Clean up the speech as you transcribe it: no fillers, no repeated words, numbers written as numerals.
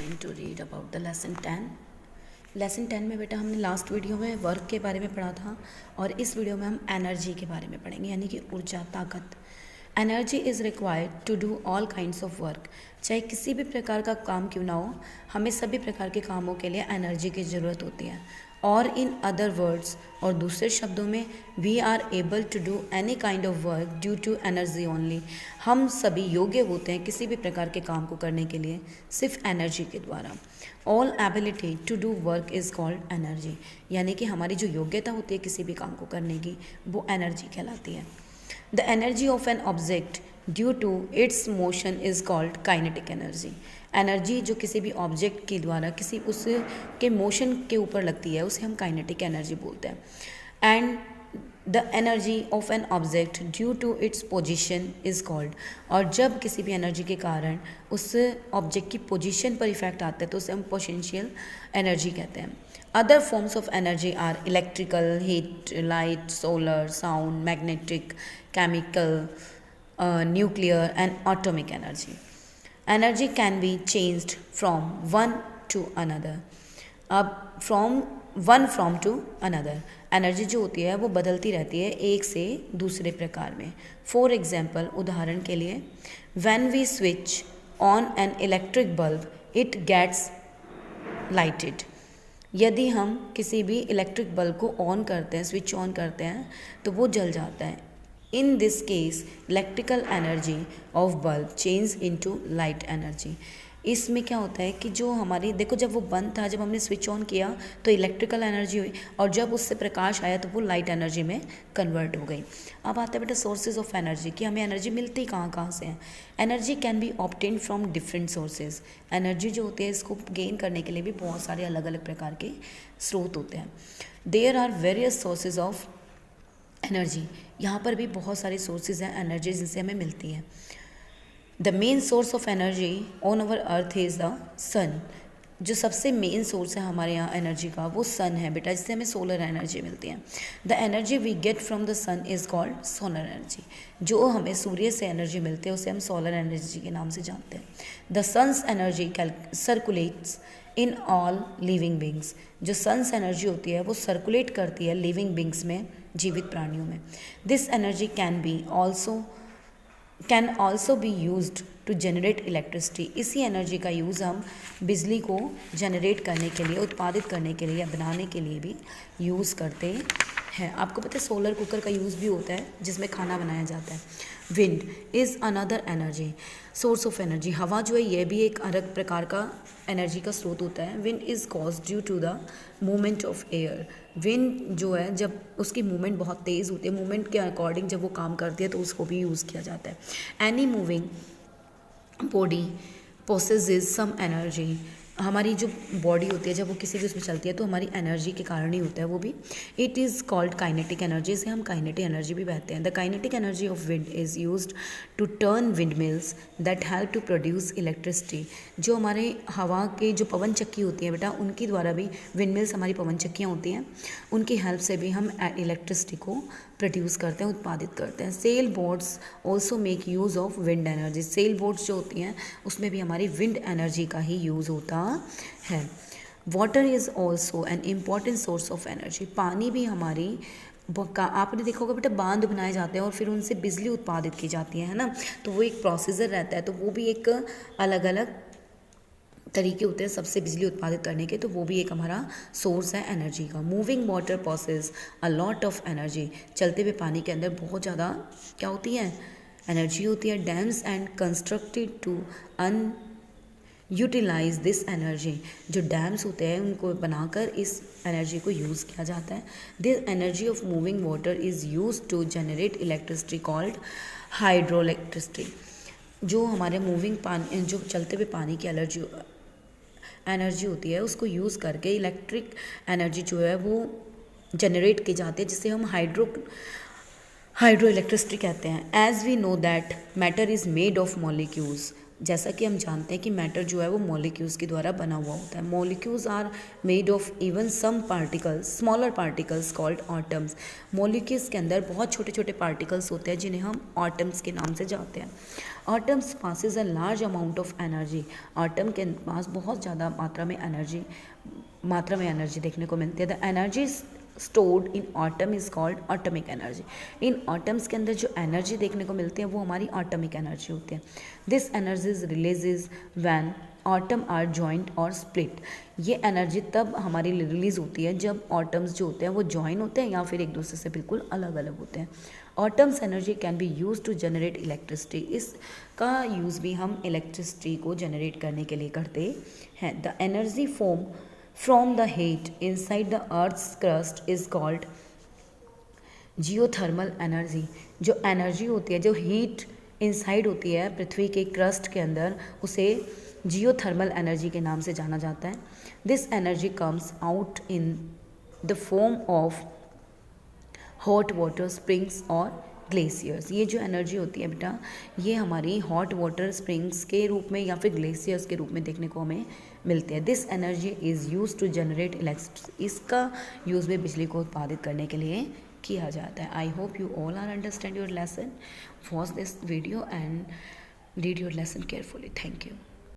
going to read about the lesson 10. Lesson 10 में बेटा हमने लास्ट वीडियो में वर्क के बारे में पढ़ा था और इस वीडियो में हम एनर्जी के बारे में पढ़ेंगे, यानी कि ऊर्जा, ताकत. Energy is required to do all kinds of work. चाहे किसी भी प्रकार का काम क्यों ना हो, हमें सभी प्रकार के कामों के लिए एनर्जी की ज़रूरत होती है. और इन अदर वर्ड्स, और दूसरे शब्दों में, we are able to do any kind of work due to energy only. हम सभी योग्य होते हैं किसी भी प्रकार के काम को करने के लिए सिर्फ एनर्जी के द्वारा. All ability to do work is called energy, यानी कि हमारी जो योग्यता होती है किसी भी काम को करने की, वो एनर्जी कहलाती है. The energy of an object due to its motion is called kinetic energy. Energy जो किसी भी ऑब्जेक्ट के द्वारा किसी उसके मोशन के ऊपर लगती है उसे हम काइनेटिक एनर्जी बोलते हैं. And the energy of an object due to its position is called. और जब किसी भी एनर्जी के कारण उस ऑब्जेक्ट की पोजिशन पर इफेक्ट आता है तो उसे हम पोटेंशियल एनर्जी कहते हैं. Other forms of energy are electrical, heat, light, solar, sound, magnetic, chemical, nuclear and atomic energy. Energy can be changed from one to another. अब from to another, एनर्जी जो होती है वो बदलती रहती है एक से दूसरे प्रकार में. फॉर एग्जाम्पल, उदाहरण के लिए, when we switch on an electric bulb it gets lighted. यदि हम किसी भी इलेक्ट्रिक बल्ब को ऑन करते हैं, स्विच ऑन करते हैं, तो वो जल जाता है. In this case, electrical energy of bulb change into light energy. इसमें क्या होता है कि जो हमारी, देखो, जब वो बंद था, जब हमने स्विच ऑन किया तो इलेक्ट्रिकल एनर्जी हुई, और जब उससे प्रकाश आया तो वो लाइट एनर्जी में कन्वर्ट हो गई. अब आता है बेटा सोर्सेज ऑफ एनर्जी, कि हमें एनर्जी मिलती कहाँ कहाँ से है. Energy can B obtain from different sources. Energy जो होती है इसको गेन करने के लिए भी बहुत सारे अलग अलग प्रकार के स्रोत होते हैं. There are various sources of energy. यहाँ पर भी बहुत सारे सोर्सेज हैं एनर्जी जिनसे हमें मिलती है. The main source of energy on our earth is the sun. जो सबसे मेन सोर्स है हमारे यहाँ एनर्जी का वो सन है बेटा, जिससे हमें सोलर एनर्जी मिलती है. The energy we get from the sun is called solar energy. जो हमें सूर्य से एनर्जी मिलती है उसे हम सोलर एनर्जी के नाम से जानते हैं. The sun's energy circulates in all living beings. जो सन्स एनर्जी होती है वो सर्कुलेट करती है लिविंग बींग्स में, जीवित प्राणियों में. This energy can also be used to generate electricity. इसी एनर्जी का यूज़ हम बिजली को जनरेट करने के लिए, उत्पादित करने के लिए या बनाने के लिए भी यूज़ करते हैं. आपको पता है सोलर कुकर का यूज़ भी होता है जिसमें खाना बनाया जाता है. Wind is another energy source of energy. हवा जो है ये भी एक अलग प्रकार का एनर्जी का स्रोत होता है. Wind is cause due to the movement of air. Wind जो है जब उसकी मूवमेंट बहुत तेज़ होती है, मूवमेंट के अकॉर्डिंग जब वो काम करती है तो उसको भी यूज़ किया जाता है. Any moving body possesses some energy. हमारी जो बॉडी होती है जब वो किसी भी उसमें चलती है तो हमारी एनर्जी के कारण ही होता है वो भी. It is called kinetic energy. से हम काइनेटिक एनर्जी भी कहते हैं. The kinetic energy of wind is used to turn wind mills that help to produce electricity. जो हमारे हवा के जो पवन चक्की होती है बेटा, उनके द्वारा भी, विंड मिल्स हमारी पवन चक्कियाँ होती हैं, उनकी हेल्प से भी हम इलेक्ट्रिसिटी को प्रोड्यूस करते हैं, उत्पादित करते हैं. Sail boats also make use of wind energy. Sail boats जो होती हैं उसमें भी हमारी विंड एनर्जी का ही यूज़ होता है. Water is also an important source of energy. पानी भी हमारी आपने देखा होगा बेटा, बांध बनाए जाते हैं और फिर उनसे बिजली उत्पादित की जाती है ना, तो वो एक प्रोसीजर रहता है. तो वो भी एक अलग अलग तरीके होते हैं सबसे बिजली उत्पादित करने के, तो वो भी एक हमारा सोर्स है एनर्जी का. Moving water process a lot of energy. चलते हुए पानी के अंदर बहुत ज़्यादा क्या होती है, एनर्जी होती है. Dams and constructed to utilize this energy. जो डैम्स होते हैं उनको बनाकर इस एनर्जी को यूज़ किया जाता है. This energy of moving water is use to generate electricity called hydro electricity. जो हमारे मूविंग पानी, जो चलते हुए पानी की एनर्जी होती है उसको यूज़ करके इलेक्ट्रिक एनर्जी जो है वो जनरेट की जाती है, जिसे हम हाइड्रो इलेक्ट्रिसिटी कहते हैं. As we know that matter is made of molecules. जैसा कि हम जानते हैं कि मैटर जो है वो मॉलिक्यूल्स के द्वारा बना हुआ होता है। Molecules are made of even some particles, smaller particles called atoms. Molecules के अंदर बहुत छोटे छोटे पार्टिकल्स होते हैं जिन्हें हम एटम्स के नाम से जानते हैं। Atoms passes a large amount of energy. Atom के पास बहुत ज़्यादा मात्रा में एनर्जी देखने को मिलती है। The energy stored in atom is called atomic energy. In atoms के अंदर जो एनर्जी देखने को मिलती है वो हमारी एटॉमिक एनर्जी होती है। This energy is releases when atom are joint और स्प्लिट। ये एनर्जी तब हमारी रिलीज होती है जब एटम्स जो होते हैं वो जॉइन होते हैं या फिर एक दूसरे से बिल्कुल अलग अलग होते हैं। Atoms energy can be use to generate electricity. इसका यूज़ भी हम इलेक्ट्रिसिटी को जनरेट करने के लिए करते हैं। The energy form from the heat inside the earth's crust is called geothermal energy। जो एनर्जी होती है, जो हीट इनसाइड होती है पृथ्वी के क्रस्ट के अंदर, उसे जियोथर्मल एनर्जी के नाम से जाना जाता है। This energy comes out in the form of hot water springs और ग्लेशियर्स। ये जो एनर्जी होती है बेटा, ये हमारी हॉट वाटर स्प्रिंग्स के रूप में या फिर ग्लेशियर्स के रूप में देखने को हमें मिलती है। This energy is use to generate electricity. इसका यूज़ भी बिजली को उत्पादित करने के लिए किया जाता है। I hope you all are understand your lesson. Watch this video and read your lesson carefully. Thank you.